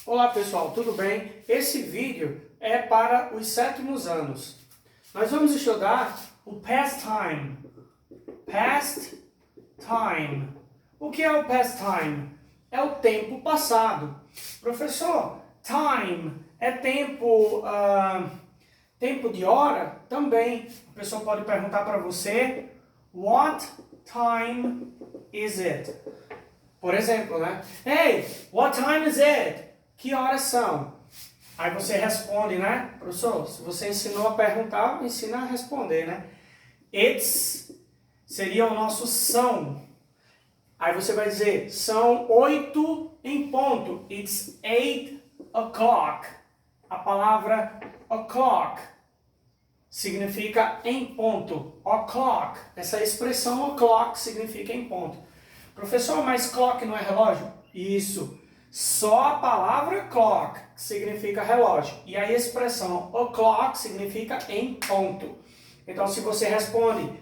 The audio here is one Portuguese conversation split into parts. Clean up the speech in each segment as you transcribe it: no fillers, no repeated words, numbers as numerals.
Olá pessoal, tudo bem? Esse vídeo é para os 7º anos. Nós vamos estudar o past time. Past time. O que é o past time? É o tempo passado. Professor, time é tempo, tempo de hora? Também. A pessoa pode perguntar para você, what time is it? Por exemplo, né? Hey, what time is it? Que horas são? Aí você responde, né? Professor, se você ensinou a perguntar, ensina a responder, né? It's seria o nosso são. Aí você vai dizer, são 8 em ponto. It's 8 o'clock. A palavra o'clock significa em ponto. O'clock. Essa expressão o'clock significa em ponto. Professor, mas clock não é relógio? Isso. Só a palavra clock significa relógio. E a expressão o'clock significa em ponto. Então, se você responde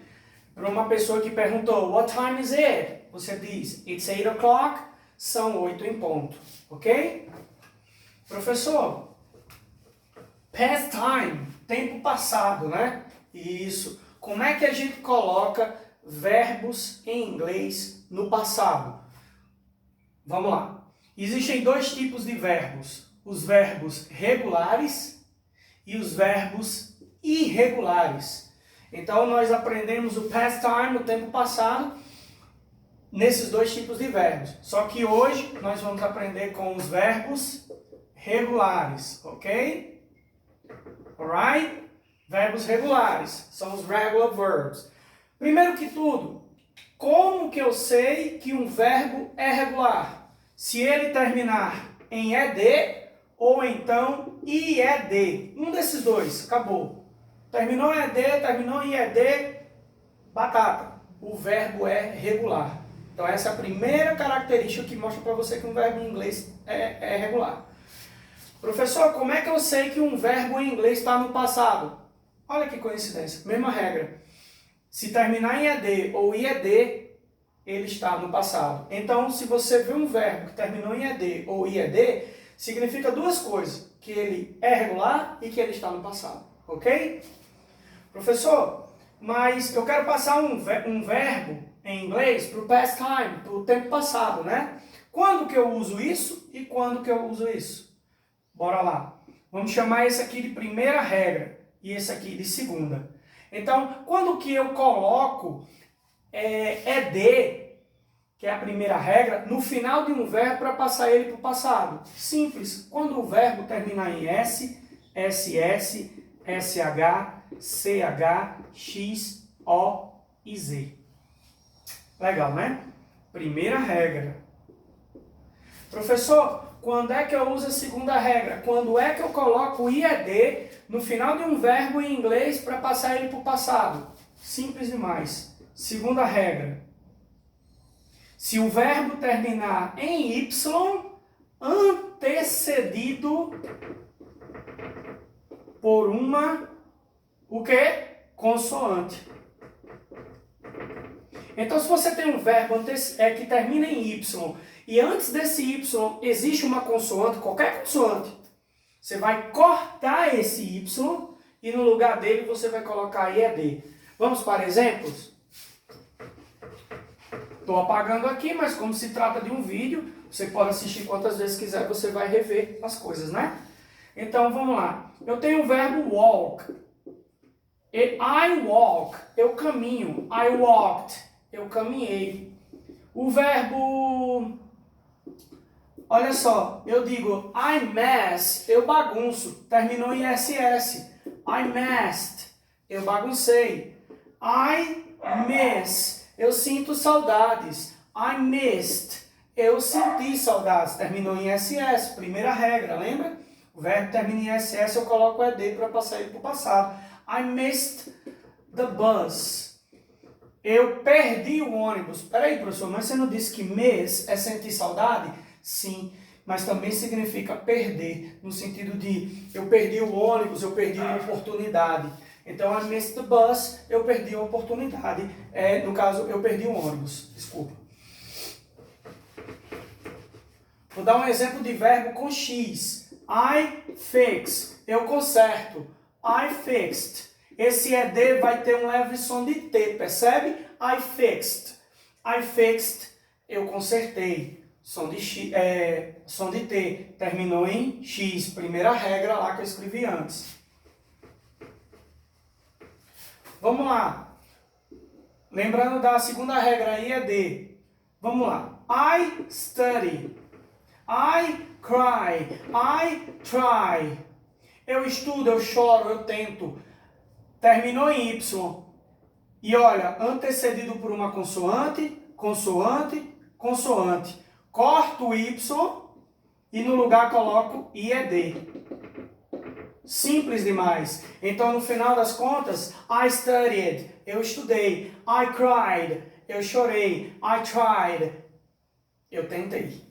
para uma pessoa que perguntou, what time is it? Você diz, it's 8 o'clock, são 8 em ponto. Ok? Professor, past time, tempo passado, né? Isso. Como é que a gente coloca verbos em inglês no passado? Vamos lá. Existem dois tipos de verbos. Os verbos regulares e os verbos irregulares. Então, nós aprendemos o past time, o tempo passado, nesses dois tipos de verbos. Só que hoje nós vamos aprender com os verbos regulares, ok? Alright? Verbos regulares, são os regular verbs. Primeiro que tudo, como que eu sei que um verbo é regular? Se ele terminar em ED ou então IED. Um desses dois, acabou. Terminou em ED, terminou em IED, batata. O verbo é regular. Então essa é a primeira característica que mostra para você que um verbo em inglês é regular. Professor, como é que eu sei que um verbo em inglês está no passado? Olha que coincidência, mesma regra. Se terminar em ED ou IED, ele está no passado. Então, se você vê um verbo que terminou em ED ou IED, significa duas coisas. Que ele é regular e que ele está no passado. Ok? Professor, mas eu quero passar um verbo em inglês para o past time, para o tempo passado, né? Quando que eu uso isso e quando que eu uso isso? Bora lá. Vamos chamar esse aqui de primeira regra e esse aqui de segunda. Então, quando que eu coloco ED, que é a primeira regra, no final de um verbo para passar ele para o passado? Simples. Quando o verbo terminar em S, SS, SH, CH, X, O e Z. Legal, né? Primeira regra. Professor, quando é que eu uso a segunda regra? Quando é que eu coloco o IED no final de um verbo em inglês para passar ele para o passado? Simples demais. Segunda regra. Se o verbo terminar em Y, antecedido por uma, o quê? Consoante. Então, se você tem um verbo que termina em Y, e antes desse Y existe uma consoante, qualquer consoante, você vai cortar esse Y e no lugar dele você vai colocar IED. Vamos para exemplos? Estou apagando aqui, mas como se trata de um vídeo, você pode assistir quantas vezes quiser, você vai rever as coisas, né? Então, vamos lá. Eu tenho o verbo walk. I walk, eu caminho. I walked, eu caminhei. O verbo... Olha só, eu digo I mess, eu bagunço. Terminou em SS. I messed, eu baguncei. I miss, eu sinto saudades. I missed, eu senti saudades. Terminou em SS, primeira regra, lembra? O verbo termina em SS, eu coloco ED para passar ele para o passado. I missed the bus. Eu perdi o ônibus. Peraí, professor, mas você não disse que miss é sentir saudade? Sim, mas também significa perder, no sentido de eu perdi o ônibus, eu perdi uma oportunidade. Então, I missed the bus, eu perdi a oportunidade. No caso, eu perdi o ônibus. Desculpa. Vou dar um exemplo de verbo com X. I fix. Eu conserto. I fixed. Esse ED vai ter um leve som de T, percebe? I fixed. I fixed. Eu consertei. Som de T. Terminou em X. Primeira regra lá que eu escrevi antes. Vamos lá. Lembrando da segunda regra aí, ED. Vamos lá. I study. I cry. I try. Eu estudo, eu choro, eu tento. Terminou em Y. E olha, antecedido por uma consoante, consoante, consoante. Corto o Y e no lugar coloco IED. Simples demais. Então, no final das contas, I studied. Eu estudei. I cried. Eu chorei. I tried. Eu tentei.